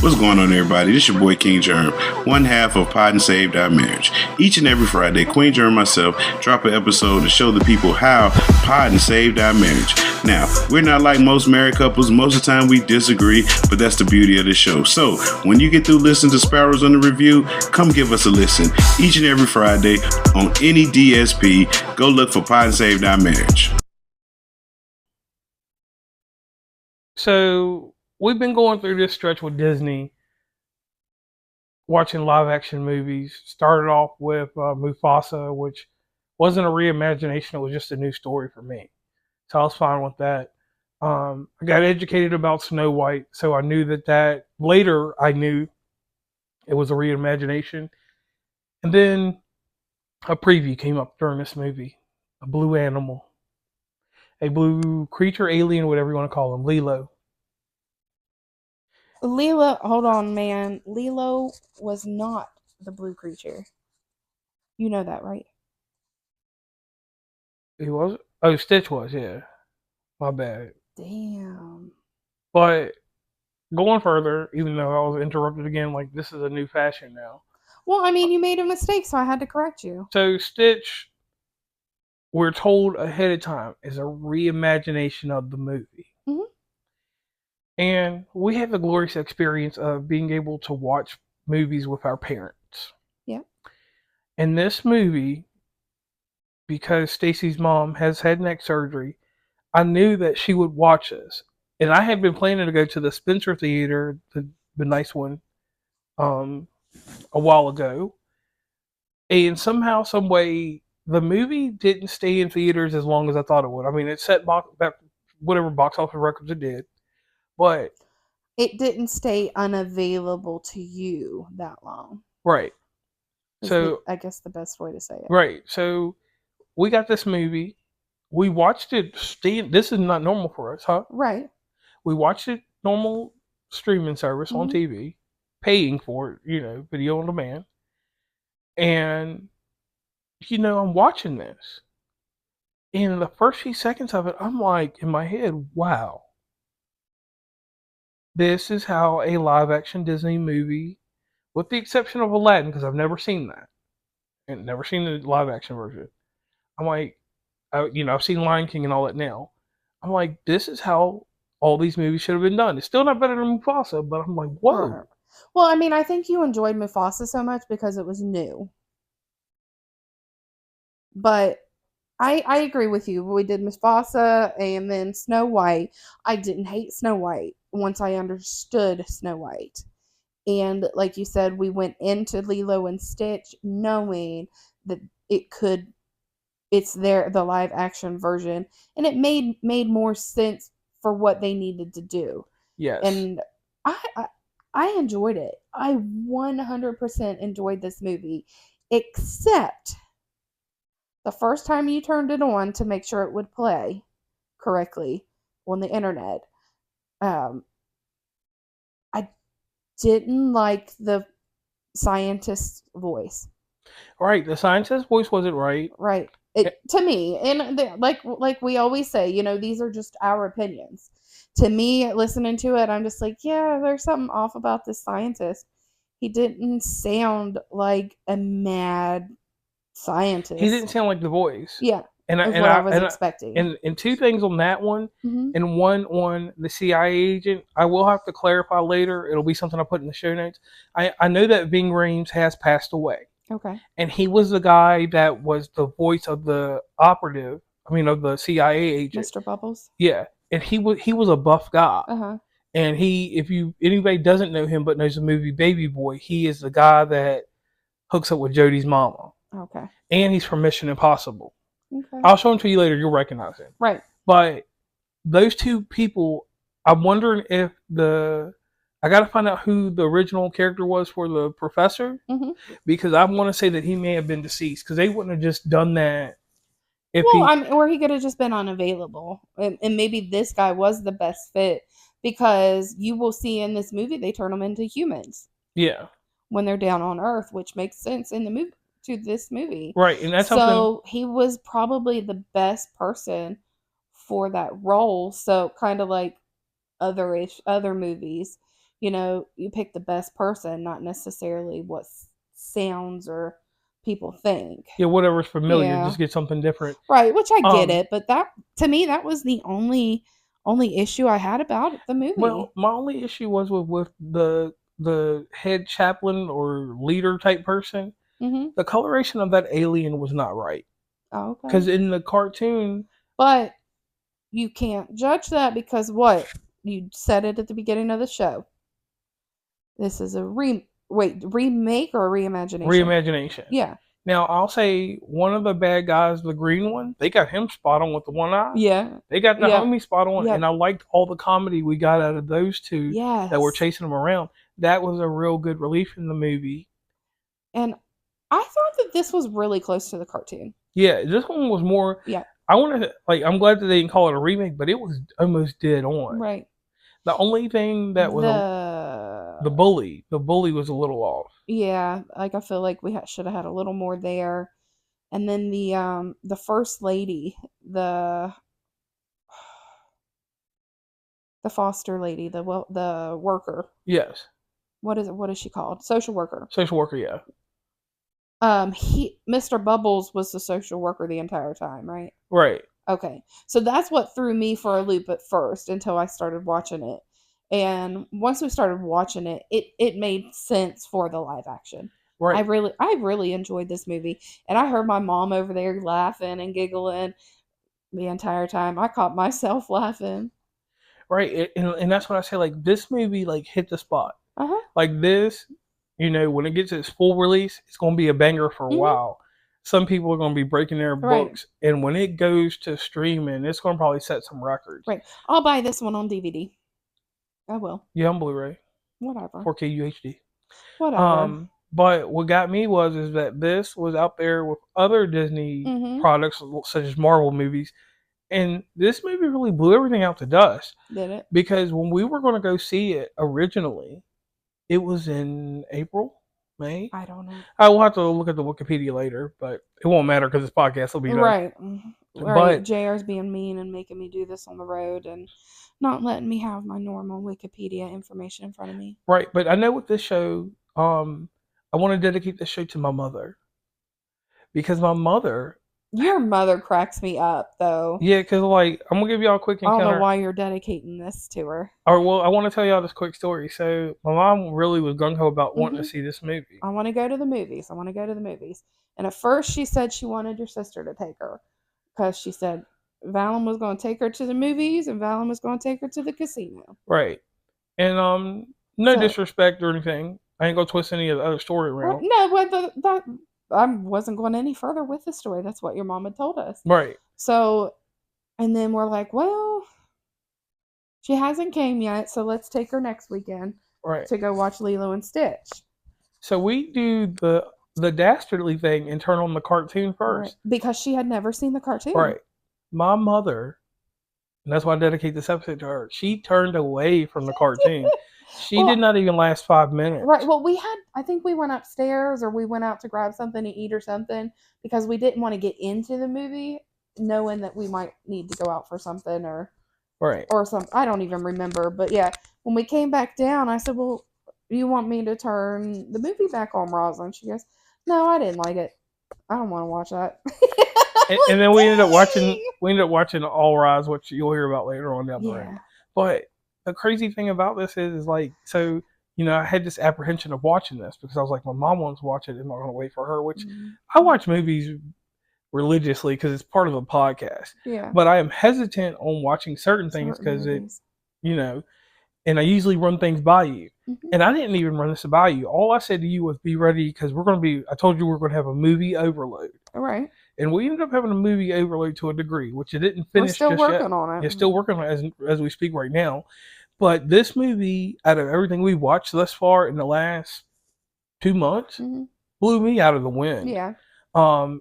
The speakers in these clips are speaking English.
What's going on, everybody? This is your boy King Germ, one half of Pod and Saved Our Marriage. Each and every Friday, Queen Germ and myself drop an episode to show the people how Pod and Saved Our Marriage. Now, we're not like most married couples. Most of the time we disagree, but that's the beauty of the show. So, when you get through listening to Sparrows on the Review, come give us a listen. Each and every Friday on any DSP, go look for Pod and Saved Our Marriage. So, we've been going through this stretch with Disney, watching live action movies. Started off with Mufasa, which wasn't a reimagination, it was just a new story for me. So I was fine with that. I got educated about Snow White, so I knew that later I knew it was a reimagination. And then a preview came up during this movie. A blue animal. A blue creature, alien, whatever you want to call him. Lilo. Hold on, man. Lilo was not the blue creature. You know that, right? He was? Oh, Stitch was, yeah. My bad. Damn. But going further, even though I was interrupted again, like this is a new fashion now. Well, I mean, you made a mistake, so I had to correct you. So Stitch, we're told ahead of time, is a reimagination of the movie. Mm-hmm. And we have the glorious experience of being able to watch movies with our parents. Yeah. In this movie, because Stacey's mom has had neck surgery, I knew that she would watch us. And I had been planning to go to the Spencer Theater, the nice one, a while ago. And somehow, some way, the movie didn't stay in theaters as long as I thought it would. I mean, it set whatever box office records it did. But it didn't stay unavailable to you that long. Right. So I guess the best way to say it. Right. So we got this movie. We watched it. This is not normal for us, huh? Right. We watched it normal streaming service on TV, paying for it, video on demand. And, I'm watching this. In the first few seconds of it, I'm like, in my head, wow. This is how a live-action Disney movie, with the exception of Aladdin, because I've never seen that, and never seen the live-action version. I'm like, I've seen Lion King and all that now. I'm like, this is how all these movies should have been done. It's still not better than Mufasa, but I'm like, whoa. Well, I mean, I think you enjoyed Mufasa so much because it was new. But I agree with you. We did Mufasa and then Snow White. I didn't hate Snow White once I understood Snow White. And like you said, we went into Lilo and Stitch knowing that it's the live action version, and it made more sense for what they needed to do. Yes. And I enjoyed it. I 100% enjoyed this movie, except the first time you turned it on to make sure it would play correctly on the internet. I didn't like the scientist's voice. Right, the scientist's voice wasn't right. Right. To me, and like we always say, these are just our opinions. To me, listening to it, I'm just like, yeah, there's something off about this scientist. He didn't sound like a mad scientist. He didn't sound like the voice. Yeah. And I was expecting. And two things on that one, and one on the CIA agent. I will have to clarify later. It'll be something I put in the show notes. I know that Ving Rhames has passed away. Okay. And he was the guy that was the voice of the operative. Of the CIA agent, Mr. Bubbles. Yeah, and he was a buff guy. Uh-huh. And if anybody doesn't know him but knows the movie Baby Boy, he is the guy that hooks up with Jodie's mama. Okay. And he's from Mission Impossible. Okay. I'll show him to you later. You'll recognize him. Right. But those two people, I'm wondering if I got to find out who the original character was for the professor, because I want to say that he may have been deceased, because they wouldn't have just done that. Or he could have just been unavailable, and maybe this guy was the best fit, because you will see in this movie they turn them into humans. Yeah. When they're down on Earth, which makes sense in the movie. To this movie. Right, and that's so he was probably the best person for that role. So kind of like other movies, you pick the best person, not necessarily what sounds or people think. Yeah, whatever's familiar, Yeah. just get something different. Right, which I get it, but that to me that was the only issue I had about the movie. Well, my only issue was with the head chaplain or leader type person. Mm-hmm. The coloration of that alien was not right. Oh, okay. Because in the cartoon, but you can't judge that because what you said it at the beginning of the show. This is a remake or reimagination? Reimagination. Yeah. Now I'll say one of the bad guys, the green one, they got him spot on with the one eye. Yeah. They got the homie spot on, Yep. and I liked all the comedy we got out of those two that were chasing him around. That was a real good relief in the movie. And I thought that this was really close to the cartoon. Yeah, this one was more. Yeah. I'm glad that they didn't call it a remake, but it was almost dead on. Right. The only thing that was the bully. The bully was a little off. Yeah, like I feel like we should have had a little more there. And then the first lady, the foster lady, the worker. Yes. What is she called? Social worker. Social worker, yeah. Mr. Bubbles was the social worker the entire time, right? Right. Okay. So that's what threw me for a loop at first until I started watching it. And once we started watching it, it made sense for the live action. Right. I really enjoyed this movie. And I heard my mom over there laughing and giggling the entire time. I caught myself laughing. Right. And that's what I say, like, this movie, like, hit the spot. Uh-huh. Like, this, when it gets its full release, it's going to be a banger for a while. Some people are going to be breaking their books. And when it goes to streaming, it's going to probably set some records. Right. I'll buy this one on DVD. I will. Yeah, on Blu-ray. Whatever. 4K UHD. Whatever. But what got me is that this was out there with other Disney products, such as Marvel movies. And this movie really blew everything out to dust. Did it? Because when we were going to go see it originally, it was in April, May. I don't know. I will have to look at the Wikipedia later, but it won't matter because this podcast will be done. Right. But JR's being mean and making me do this on the road and not letting me have my normal Wikipedia information in front of me. Right. But I know with this show, I want to dedicate this show to my mother. Because my mother... Your mother cracks me up, though. Yeah, because, like, I'm going to give y'all a quick encounter. I don't know why you're dedicating this to her. Or, well, I want to tell y'all this quick story. So, my mom really was gung-ho about wanting to see this movie. I want to go to the movies. And at first, she said she wanted your sister to take her. Because she said Valen was going to take her to the movies and Valen was going to take her to the casino. Right. And, no disrespect or anything. I ain't going to twist any of the other story around. No, but I wasn't going any further with the story. That's what your mom had told us. Right. So, and then we're like, well, she hasn't came yet, so let's take her next weekend to go watch Lilo and Stitch. So we do the dastardly thing and turn on the cartoon first. Right. Because she had never seen the cartoon. Right. My mother, and that's why I dedicate this episode to her, she turned away from the cartoon. She did not even last 5 minutes. Right. Well, I think we went upstairs or we went out to grab something to eat or something because we didn't want to get into the movie knowing that we might need to go out for something or something. I don't even remember. But yeah, when we came back down, I said, well, you want me to turn the movie back on, Rosalind? She goes, no, I didn't like it. I don't want to watch that. and then we ended up watching All Rise, which you'll hear about later on down the road. But the crazy thing about this is like, so, I had this apprehension of watching this because I was like, my mom wants to watch it. I'm not going to wait for her, which I watch movies religiously because it's part of a podcast. Yeah. But I am hesitant on watching certain things because and I usually run things by you. And I didn't even run this by you. All I said to you was be ready because I told you we're going to have a movie overload. All right. And we ended up having a movie overload to a degree, which it didn't finish just yet. We're still working on it. It's still working on it as we speak right now. But this movie, out of everything we've watched thus far in the last 2 months, blew me out of the wind. Yeah.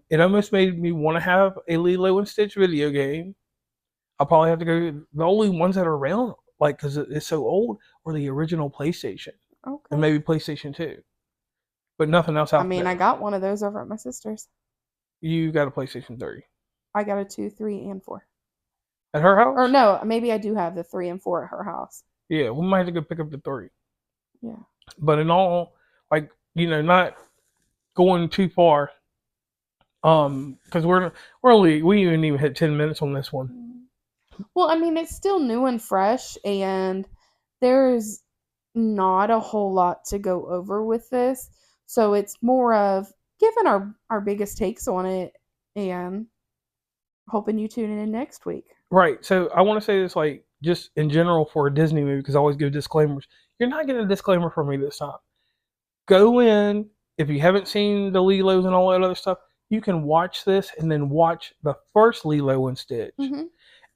It almost made me want to have a Lilo and Stitch video game. I'll probably have to go. The only ones that are around, like, because it's so old, are the original PlayStation. Okay. And maybe PlayStation 2. But nothing else out there. I got one of those over at my sister's. You got a PlayStation 3. I got a 2, 3, and 4. At her house? Or no, maybe I do have the 3 and 4 at her house. Yeah, we might have to go pick up the 3. Yeah. But in all, like, not going too far, because we didn't even hit 10 minutes on this one. Well, I mean, it's still new and fresh, and there's not a whole lot to go over with this. So it's more of giving our biggest takes on it and hoping you tune in next week. Right. So I want to say this, like, just in general for a Disney movie, because I always give disclaimers. You're not getting a disclaimer from me this time. Go in, if you haven't seen the Lilos and all that other stuff, you can watch this and then watch the first Lilo and Stitch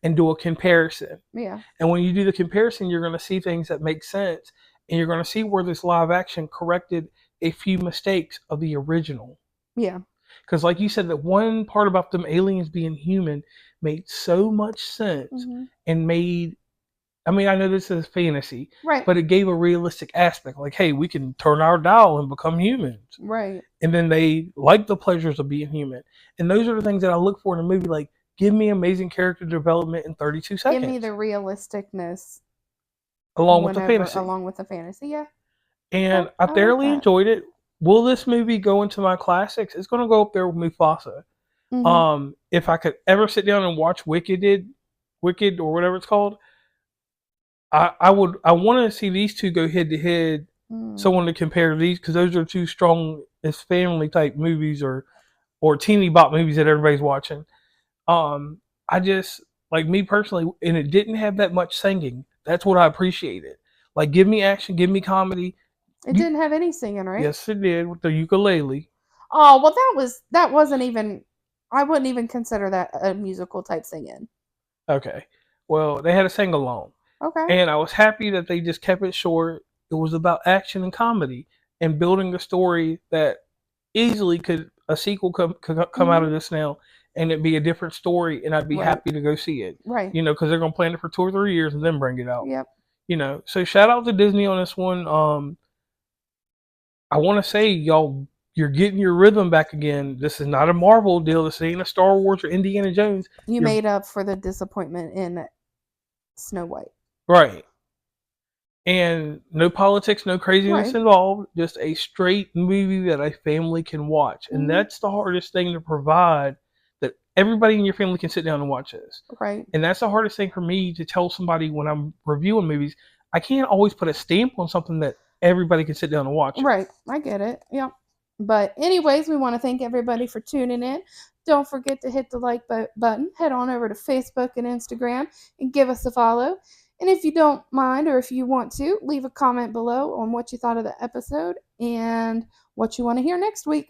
and do a comparison. Yeah. And when you do the comparison, you're going to see things that make sense, and you're going to see where this live action corrected a few mistakes of the original. Yeah. Because, like you said, that one part about them aliens being human made so much sense and made. I mean, I know this is fantasy, Right. but it gave a realistic aspect. Like, hey, we can turn our dial and become humans. Right. And then they like the pleasures of being human. And those are the things that I look for in a movie. Like, give me amazing character development in 32 seconds. Give me the realisticness along with the fantasy. Along with the fantasy, yeah. And I thoroughly enjoyed it. Will this movie go into my classics? It's going to go up there with Mufasa. If I could ever sit down and watch Wicked or whatever it's called, I want to see these two go head to head. Someone to compare these, because those are two strong as family type movies or teeny bop movies that everybody's watching. I just, like, me personally, and it didn't have that much singing. That's what I appreciated. Like, give me action, give me comedy. It didn't have any singing, right? Yes, it did, with the ukulele. Oh, well, that wasn't even. I wouldn't even consider that a musical type singing. Okay, well, they had a sing along. Okay. And I was happy that they just kept it short. It was about action and comedy and building a story that easily a sequel could come out of this now, and it'd be a different story, and I'd be happy to go see it. Right. Because they're going to plan it for 2 or 3 years and then bring it out. Yep. So shout out to Disney on this one. I want to say, y'all, you're getting your rhythm back again. This is not a Marvel deal. This ain't a Star Wars or Indiana Jones. You made up for the disappointment in Snow White. Right. And no politics, no craziness involved. Just a straight movie that a family can watch. And that's the hardest thing to provide, that everybody in your family can sit down and watch this. Right. And that's the hardest thing for me to tell somebody when I'm reviewing movies. I can't always put a stamp on something that everybody can sit down and watch. Right. I get it. Yeah. But anyways, we want to thank everybody for tuning in. Don't forget to hit the like button. Head on over to Facebook and Instagram and give us a follow. And if you don't mind, or if you want to, leave a comment below on what you thought of the episode and what you want to hear next week.